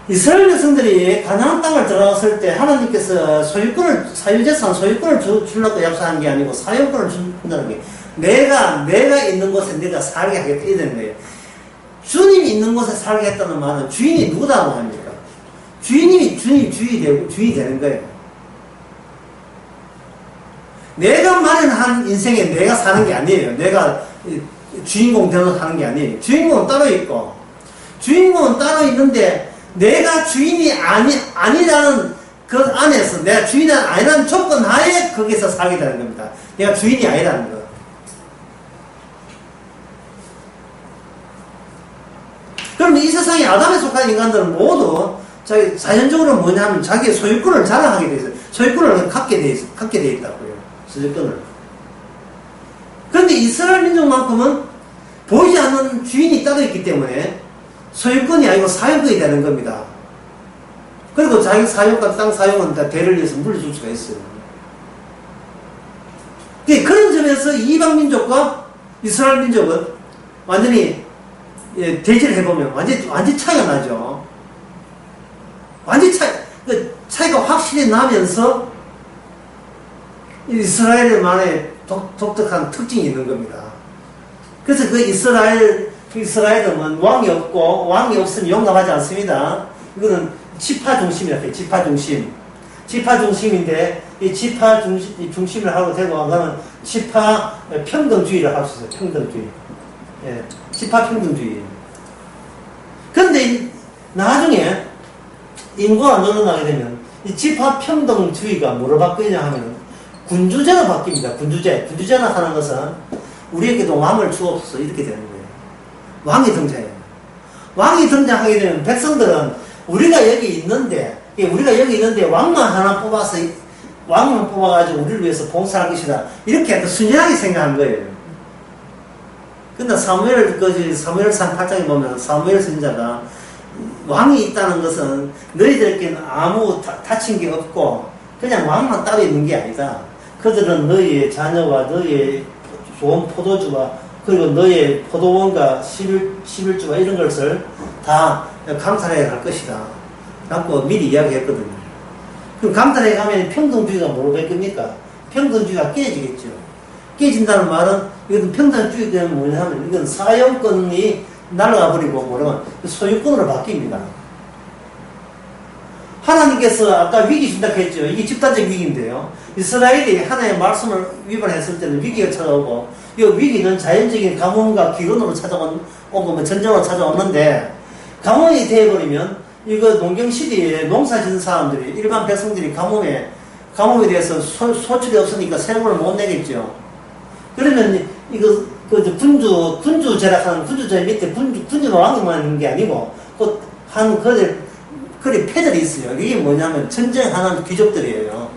이스라엘 백성들이 가나안 땅을 들어갔을 때 하나님께서 사유재산 소유권을 주려고 약속한 게 아니고 사용권을 준다는 게, 내가 있는 곳에 내가 살게 하겠다 이런 거예요. 주님이 있는 곳에 살게 했다는 말은 주인이 누구다고 합니까? 주인이 주인이 되는 거예요. 내가 마련한 인생에 내가 사는 게 아니에요. 내가 주인공 되어서 사는 게 아니에요. 주인공은 따로 있고, 주인공은 따로 있는데, 내가 주인이 아니라는 그 안에서, 내가 주인이 아니라는 조건 하에 거기서 살게 되는 겁니다. 내가 주인이 아니라는 거. 그러면 이 세상에 아담에 속한 인간들은 모두 자연적으로 뭐냐면 자기의 소유권을 자랑하게 돼 있어요. 소유권을 갖게 돼 있다고요. 소유권을. 그런데 이스라엘 민족만큼은 보이지 않는 주인이 따로 있기 때문에 소유권이 아니고 사용권이 되는 겁니다. 그리고 자기 사용과 땅 사용은 다 대를 위해서 물려줄 수가 있어요. 그런 점에서 이방 민족과 이스라엘 민족은 완전히 대지를 해보면 완전 차이가 나죠. 완전 차이가 확실히 나면서 이스라엘만의 독특한 특징이 있는 겁니다. 그래서 그 이스라엘은 왕이 없고, 왕이 없으면 용감하지 않습니다. 이거는 지파 중심이라고 해요. 지파 중심. 지파 중심인데, 이 지파 중심을 하고 되고, 그러면 지파 평등주의를 할 수 있어요. 평등주의. 예, 지파 평등주의. 그런데 나중에 인구가 늘어나게 되면 이 지파 평등주의가 뭐로 바뀌냐 하면 군주제로 바뀝니다. 군주제로 하는 것은 우리에게도 왕을 주옵소서 이렇게 되는 거예요. 왕이 등장해요. 왕이 등장하게 되면 백성들은 우리가 여기 있는데 왕만 뽑아가지고 우리를 위해서 봉사할 것이다. 이렇게 순진하게 생각한 거예요. 근데 사무엘상 8장에 보면 사무엘 선지자가 왕이 있다는 것은 너희들에게는 아무 다친 게 없고 그냥 왕만 따로 있는 게 아니다. 그들은 너희의 자녀와 너희의 좋은 포도주와 그리고 너희의 포도원과 11주와 이런 것을 다 감탄해 갈 것이다. 라고 미리 이야기했거든요. 그럼 감탄해 가면 평등주의가 뭐로 바뀝니까? 평등주의가 깨지겠죠. 깨진다는 말은 이건 평등주의 때문에 뭐냐면 이건 사용권이 날아가 버리고 뭐라면 소유권으로 바뀝니다. 하나님께서 아까 위기 준다 했죠. 이게 집단적 위기인데요. 이스라엘이 하나님의 말씀을 위반했을 때는 위기가 찾아오고, 이 위기는 자연적인 가뭄과 기근으로 찾아오고 전쟁으로 찾아왔는데, 가뭄이 되어버리면 이거 농경시대에 농사 짓는 사람들이, 일반 백성들이 가뭄에 대해서 소출이 없으니까 세금을 못 내겠죠. 그러면 이거 군주 제락하는 군주제 밑에 군주는 왕만 있는 게 아니고 한 그래 패들이 있어요. 이게 뭐냐면 전쟁하는 귀족들이에요.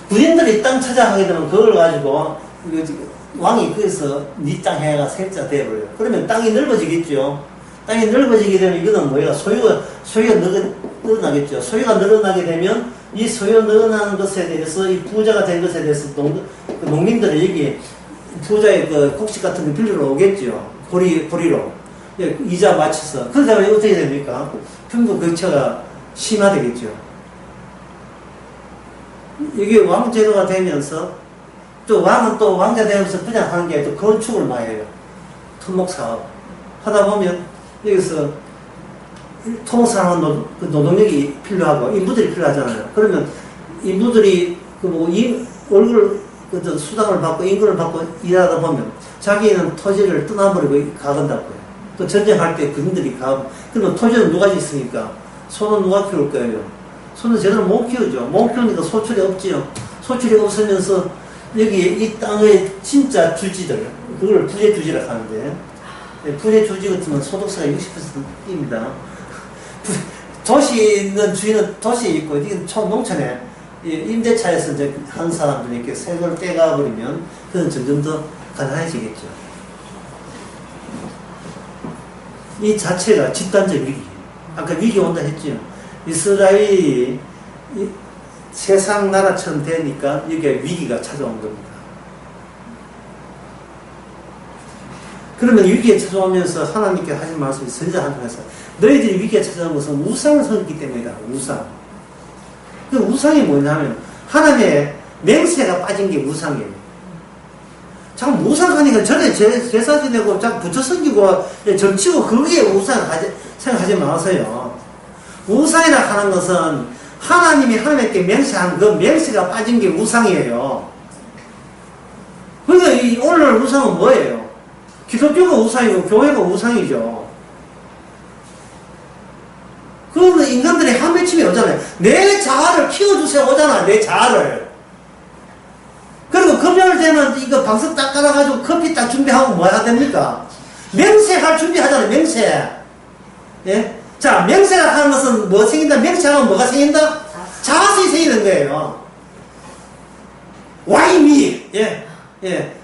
군인들이 땅 찾아가게 되면 그걸 가지고 왕이 거기서 네 땅 해가 세자 돼버려요. 그러면 땅이 넓어지겠죠. 땅이 넓어지게 되면 이거는 뭐예요? 소유가 늘어나겠죠. 소유가 늘어나게 되면 이 소유 늘어나는 것에 대해서 이 부자가 된 것에 대해서 농민들은 여기 부자의 그 곡식 같은 거 빌리러 오겠죠. 고리로. 이자 맞춰서. 그러다 보니 어떻게 됩니까? 평균 격차가 심화되겠죠. 이게 왕제도가 되면서 또 왕은 또 왕자 되면서 그냥 하는 게 아니라 또 건축을 많이 해요. 토목사업. 하다 보면 여기서 토목사업은 노동력이 필요하고 인부들이 필요하잖아요. 그러면 인부들이 월급을 수당을 받고 임금을 받고 일하다 보면 자기는 토지를 떠나버리고 가건다고요. 또 전쟁할 때 그분들이 가고, 그러면 토지는 누가 짓습니까? 소는 누가 키울 거예요? 소는 제대로 못 키우죠. 못 키우니까 소출이 없지요. 소출이 없으면서 여기 이 땅의 진짜 주지들, 그걸 부재주지라고 하는데, 부재주지 같으면 소득세가 60%입니다. 도시는 주인은 도시에 있고, 이게 농촌에 임대차에서 이제 한 사람들이 이렇게 세금을 떼가 버리면 그건 점점 더 가난해지겠죠. 이 자체가 집단적 위기. 아까 위기 온다 했죠. 이스라엘이 세상 나라처럼 되니까 여기에 위기가 찾아온 겁니다. 그러면 위기에 찾아오면서 하나님께 하신 말씀이 선지자 한 통해서 너희들이 위기에 찾아온 것은 우상을 섬기기 때문이다. 우상. 그 우상이 뭐냐면 하나님의 맹세가 빠진 게 우상이에요. 자꾸 우상하니까 전에 제사 지내고 자꾸 부처 섬기고 점치고 그게 우상 생각하지 마세요. 우상이라 하는 것은 하나님이 하나님께 맹세한 그 맹세가 빠진 게 우상이에요. 그러니까 오늘 우상은 뭐예요? 기독교가 우상이고 교회가 우상이죠. 그러면 인간들이 한 맺힘이 오잖아요. 내 자아를 키워주세요 오잖아. 내 자아를. 그리고 금요일 되면 이거 방석 딱 깔아가지고 커피 딱 준비하고 뭐 해야 됩니까? 맹세할 준비하잖아요. 맹세. 예? 자, 맹세를 하는 것은 뭐 생긴다? 맹세하면 뭐가 생긴다? 자아이 생기는 거예요. Why me? 예. 예.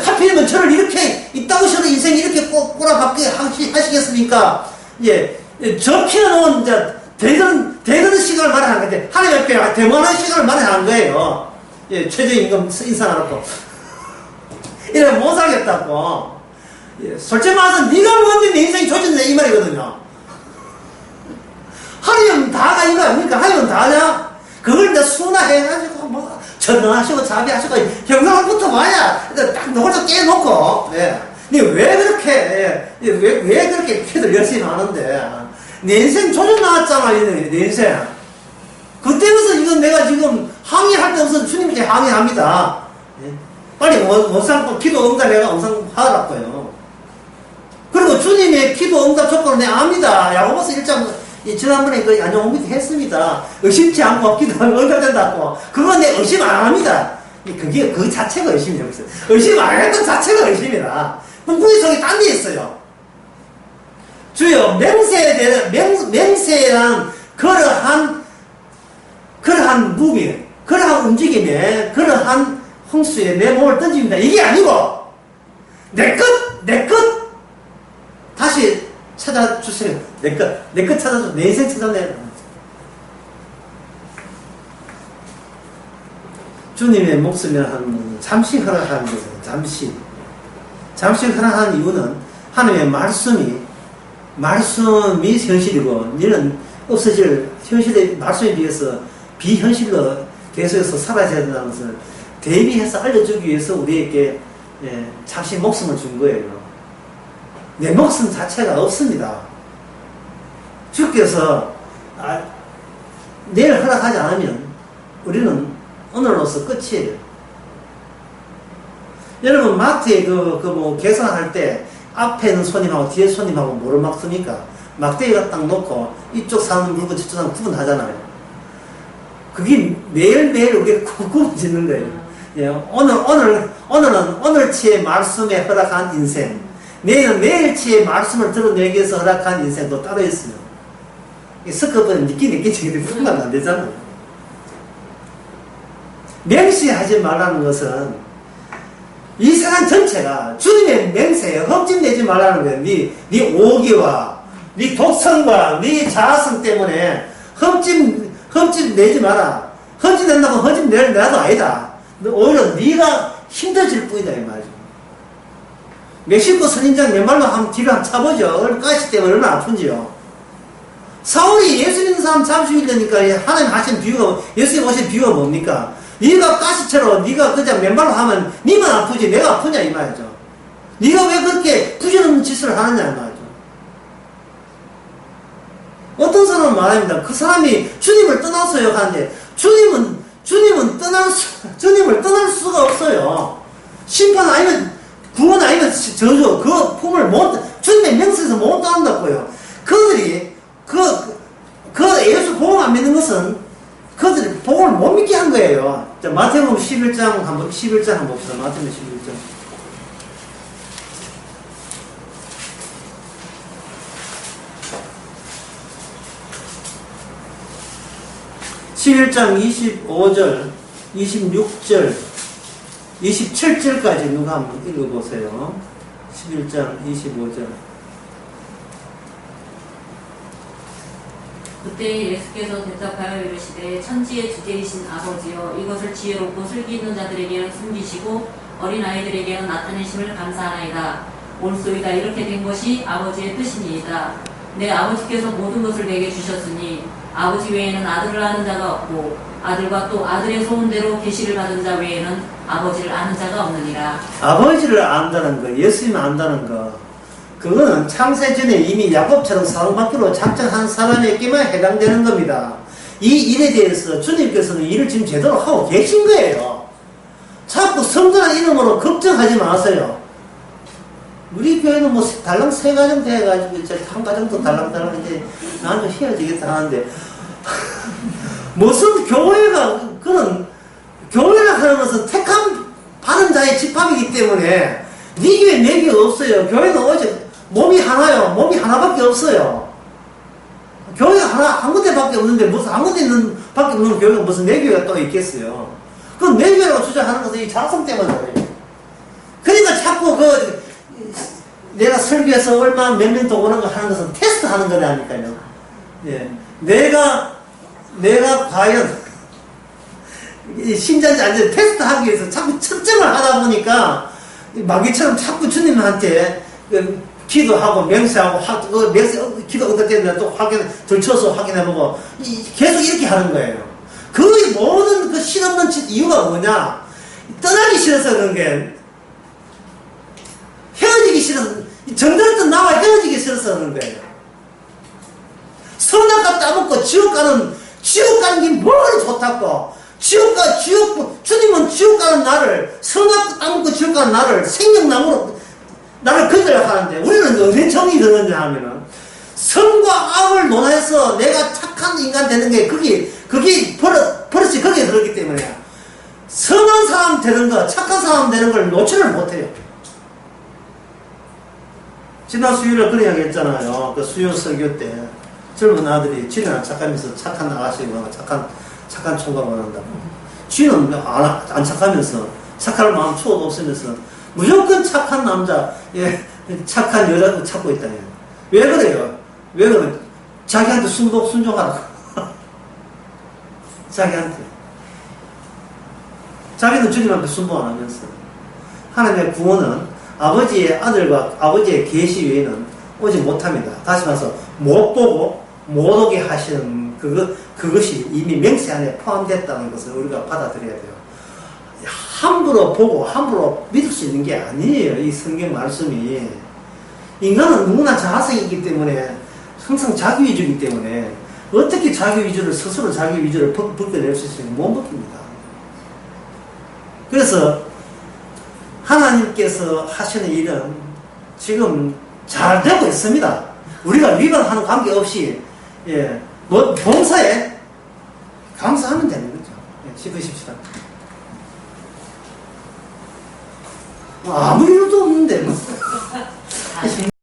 하필이면 저를 이렇게, 이따구 저를 인생 이렇게 꼬라박게 하시겠습니까? 예. 저 키워놓은, 이제, 대단한 시간을 말하는 건데, 하나님 앞에 대만한 시간을 말하는 거예요. 예, 최저임금 인상하라고. 이래 못 살겠다고. 예, 솔직히 말해서 네가 뭔데 내 인생이 조졌네 이 말이거든요. 하려면 다가 이거 아닙니까? 하려면 다냐? 그걸 이제 순화해가지고 뭐 전능하시고 자비하시고 경상부터 와야 딱 노골적 깨놓고. 예. 왜 그렇게 왜 그렇게 키들 열심히 하는데 내 인생 조져 나왔잖아. 내 인생. 그때부터 이건 내가 지금 항의할 때 없어서 주님께 항의합니다. 예? 빨리 원상 기도 응답해가 원상하라고요. 그리고 주님의 기도 응답 조건을 내가 압니다. 야고보서 1장 지난번에 그 안녕 했습니다. 의심치 않고 기도하면 응답된다고. 그건 내 의심 안 합니다. 그게 그 자체가 의심이라고 있어요. 의심 안 했던 자체가 의심이다. 궁극의 속이 딴 데 있어요. 주여 맹세란 그러한 무비, 그러한 움직임에, 그러한 홍수에 내 몸을 던집니다. 이게 아니고, 내 것! 다시 찾아주세요. 내 것 찾아줘. 내 인생 찾아내. 주님의 목숨이라는 잠시 허락하는 것은 잠시 허락하는 이유는 하나님의 말씀이 현실이고, 너는 없어질 현실의 말씀에 비해서 비현실로 계속해서 살아야 된다는 것을 대비해서 알려주기 위해서 우리에게 잠시 목숨을 준 거예요. 내 목숨 자체가 없습니다. 주께서 내일 허락하지 않으면 우리는 오늘로서 끝이에요. 여러분 마트에 계산할 때 앞에 있는 손님하고 뒤에 손님하고 뭐를 막습니까? 막대기가 딱 놓고 이쪽 사는 물건 저쪽 사는 구분하잖아요. 그게 매일매일 우리가 구분짓는 거예요. 예, 오늘은 오늘치의 말씀에 허락한 인생, 내일은 내일치의 말씀을 들어내기 위해서 허락한 인생도 따로 있어요. 스커브는 느끼 분간 안 되잖아요. 맹세하지 말라는 것은 이 세상 전체가 주님의 맹세에 흠집내지 말라는 거예요. 네 오기와 네 독성과 네 자아성 때문에 흠집 내지 마라. 흠집 낸다고 흠집 내도 아니다. 오히려 네가 힘들어질 뿐이다 이 말이죠. 멕시코 선인장 맨발로 뒤로 한번 차보죠. 가시 때문에 얼마나 아픈지요. 사울이 예수 믿는 사람 잡으시려니까 하나님 하신 비유가, 예수님 오신 비유가 뭡니까? 네가 가시처럼 네가 그냥 맨발로 하면 네만 아프지 내가 아프냐 이 말이죠. 네가 왜 그렇게 부질없는 짓을 하느냐 이 말이죠. 어떤 사람은 말합니다. 그 사람이 주님을 떠났어요 하는데 주님을 떠날 수가 없어요. 심판 아니면 구원 아니면 저주 그 품을 주님의 명세에서 못 떠난다고요. 그들이 예수 복음 안 믿는 것은 그들이 복음을 못 믿게 한 거예요. 자, 마태복음 11장 한번 봅시다. 마태복음 11장. 11장 25절, 26절, 27절까지 누가 한번 읽어보세요. 11장 25절. 그때 예수께서 대답하여 이르시되 천지의 주제이신 아버지여 이것을 지혜롭고 슬기 있는 자들에게는 숨기시고 어린아이들에게는 나타내심을 감사하나이다. 옳소이다. 이렇게 된 것이 아버지의 뜻이니이다. 내 아버지께서 모든 것을 내게 주셨으니 아버지 외에는 아들을 아는 자가 없고 아들과 또 아들의 소원대로 계시를 받은 자 외에는 아버지를 아는 자가 없느니라. 아버지를 안다는 거, 예수님을 안다는 거, 그거는 창세전에 이미 야곱처럼 사랑받기로 작정한 사람에게만 해당되는 겁니다. 이 일에 대해서 주님께서는 일을 지금 제대로 하고 계신 거예요. 자꾸 성전한 이름으로 걱정하지 마세요. 우리 교회는 뭐 달랑 3가정 돼가지고 이제 한 가정도 달랑달랑 이제 나한테 헤어지겠다 하는데 무슨 교회가 하는 것은 택함 받은 자의 집합이기 때문에 네 교회 내 교회 없어요. 교회는 어제 몸이 하나요. 몸이 하나밖에 없어요. 교회가 한 군데밖에 없는데 무슨 한 군데 밖에 없는 교회가 무슨 내 교회가 또 있겠어요. 그럼 내 교회라고 주장하는 것은 이 자성 때문에 그래요. 그러니까 자꾸 내가 설교해서 얼마 몇 명 더 오는 거 하는 것은 테스트 하는 거라니까요. 예. 내가 과연 신자인지 아닌지 테스트 하기 위해서 자꾸 측정을 하다 보니까 마귀처럼 자꾸 주님한테 기도하고 맹세하고 기도 어떻게 또 들춰서 확인해보고 계속 이렇게 하는 거예요. 그 모든 그 실없는 이유가 뭐냐? 떠나기 싫어서 그런 게, 헤어지기 싫어서, 정들었던 나와 헤어지기 싫어서 그런 거예요. 선악과 따먹고 지옥 가는 게 뭘 좋다고. 주님은 지옥 가는 나를, 선악과 따먹고 지옥 가는 나를 생명나무로 나를 건져야 하는데, 우리는 어떤 정이 드느냐 하면은, 선과 악을 논해서 내가 착한 인간 되는 게, 그게 버릇이 거기에 들었기 때문에, 선한 사람 되는 거, 착한 사람 되는 걸 놓지를 못해요. 지난 수요일에 그런 이야기 했잖아요. 그 수요 설교 때, 젊은 아들이 지는 착하면서 착한 아가씨가 착한 총각을 원한다고. 쥐는 안 착하면서, 착할 마음 추워도 없으면서, 무조건 착한 남자, 착한 여자도 찾고 있다. 왜 그래요? 왜 그래? 자기한테 순종하라고. 자기한테. 자기는 주님한테 순종 안 하면서. 하나님의 구원은 아버지의 아들과 아버지의 계시 외에는 오지 못합니다. 다시 말해서, 못 보고 못 오게 하시는 그것이 이미 맹세 안에 포함됐다는 것을 우리가 받아들여야 돼요. 함부로 보고 함부로 믿을 수 있는 게 아니에요. 이 성경 말씀이. 인간은 누구나 자아성이기 때문에 항상 자기 위주이기 때문에 어떻게 자기 위주를 스스로 자기 위주를 벗겨낼 수 있으면 못 벗깁니다. 그래서 하나님께서 하시는 일은 지금 잘 되고 있습니다. 우리가 위반하는 관계없이 뭐 봉사에 감사하면 되는 거죠. 씹으십시다. 아무 이유도 없는데 뭐.